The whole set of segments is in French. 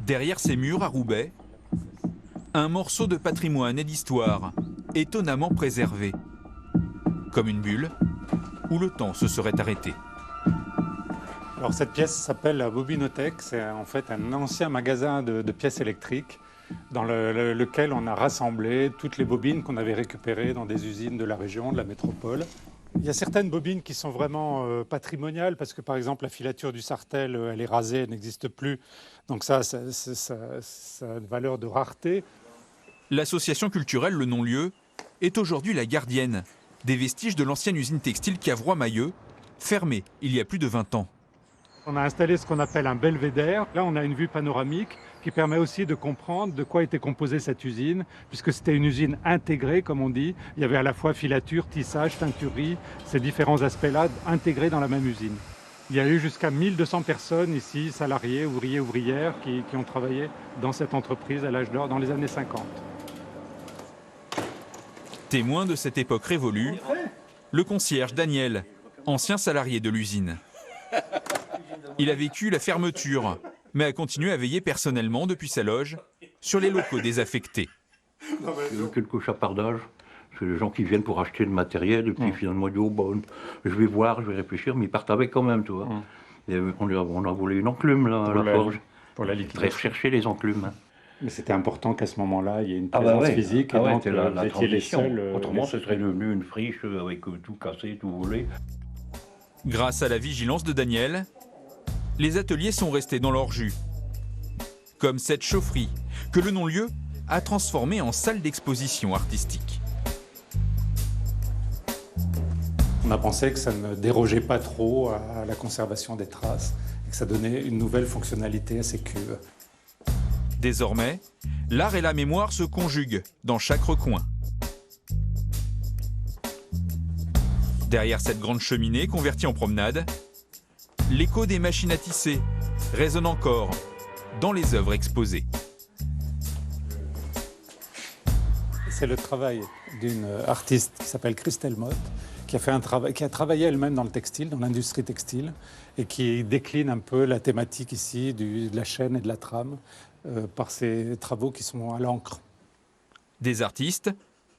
Derrière ces murs à Roubaix, un morceau de patrimoine et d'histoire étonnamment préservé, comme une bulle où le temps se serait arrêté. Alors cette pièce s'appelle la Bobinothèque, c'est en fait un ancien magasin de pièces électriques dans lequel on a rassemblé toutes les bobines qu'on avait récupérées dans des usines de la région, de la métropole. Il y a certaines bobines qui sont vraiment patrimoniales parce que par exemple la filature du Sartèle, elle est rasée, elle n'existe plus. Donc ça a une valeur de rareté. L'association culturelle Le Non-Lieu est aujourd'hui la gardienne des vestiges de l'ancienne usine textile Cavrois-Mailleux, fermée il y a plus de 20 ans. On a installé ce qu'on appelle un belvédère. Là, on a une vue panoramique qui permet aussi de comprendre de quoi était composée cette usine, puisque c'était une usine intégrée, comme on dit. Il y avait à la fois filature, tissage, teinturerie, ces différents aspects-là intégrés dans la même usine. Il y a eu jusqu'à 1200 personnes ici, salariés, ouvriers, ouvrières, qui ont travaillé dans cette entreprise à l'âge d'or dans les années 50. Témoin de cette époque révolue, le concierge Daniel, ancien salarié de l'usine. Il a vécu la fermeture, mais a continué à veiller personnellement depuis sa loge sur les locaux désaffectés. Il y a eu quelques chapardages, c'est les gens qui viennent pour acheter le matériel, et puis finalement ils disent, oh, bon, je vais voir, je vais réfléchir, mais ils partent avec quand même, tu vois. Et on a volé une enclume là, à la forge. Pour la liquidation. Très rechercher les enclumes. Mais c'était important qu'à ce moment-là, il y ait une présence physique, et donc la vous étiez les seuls. Autrement, ce serait devenu une friche avec tout cassé, tout volé. Grâce à la vigilance de Daniel, les ateliers sont restés dans leur jus. Comme cette chaufferie que le non-lieu a transformée en salle d'exposition artistique. On a pensé que ça ne dérogeait pas trop à la conservation des traces et que ça donnait une nouvelle fonctionnalité à ces cuves. Désormais, l'art et la mémoire se conjuguent dans chaque recoin. Derrière cette grande cheminée convertie en promenade, l'écho des machines à tisser résonne encore dans les œuvres exposées. C'est le travail d'une artiste qui s'appelle Christelle Motte, qui a travaillé elle-même dans le textile, dans l'industrie textile, et qui décline un peu la thématique ici de la chaîne et de la trame par ses travaux qui sont à l'encre. Des artistes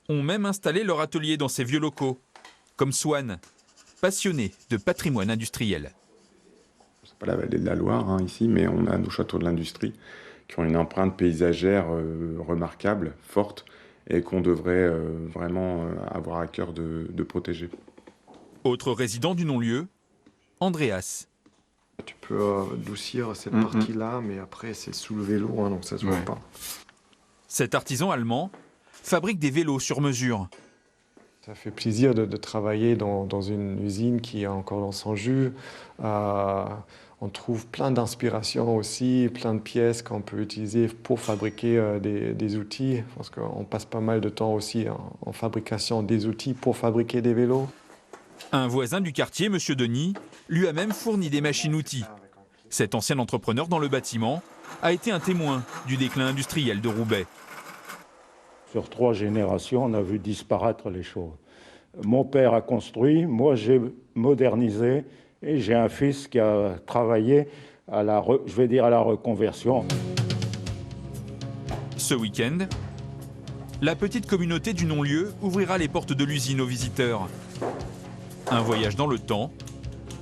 ont même installé leur atelier dans ces vieux locaux, comme Swan, passionné de patrimoine industriel. C'est pas la vallée de la Loire ici, mais on a nos châteaux de l'industrie qui ont une empreinte paysagère remarquable, forte, et qu'on devrait vraiment avoir à cœur de protéger. Autre résident du non-lieu, Andreas. Tu peux adoucir cette partie-là, mais après c'est sous le vélo, donc ça se voit pas. Cet artisan allemand fabrique des vélos sur mesure. Ça fait plaisir de travailler dans une usine qui est encore dans son jus. On trouve plein d'inspirations aussi, plein de pièces qu'on peut utiliser pour fabriquer des outils. Parce qu'on passe pas mal de temps aussi en fabrication des outils pour fabriquer des vélos. Un voisin du quartier, M. Denis, lui a même fourni des machines-outils. Cet ancien entrepreneur dans le bâtiment a été un témoin du déclin industriel de Roubaix. Sur 3 générations, on a vu disparaître les choses. Mon père a construit, moi j'ai modernisé et j'ai un fils qui a travaillé à la reconversion. Ce week-end, la petite communauté du non-lieu ouvrira les portes de l'usine aux visiteurs. Un voyage dans le temps,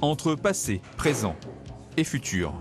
entre passé, présent et futur.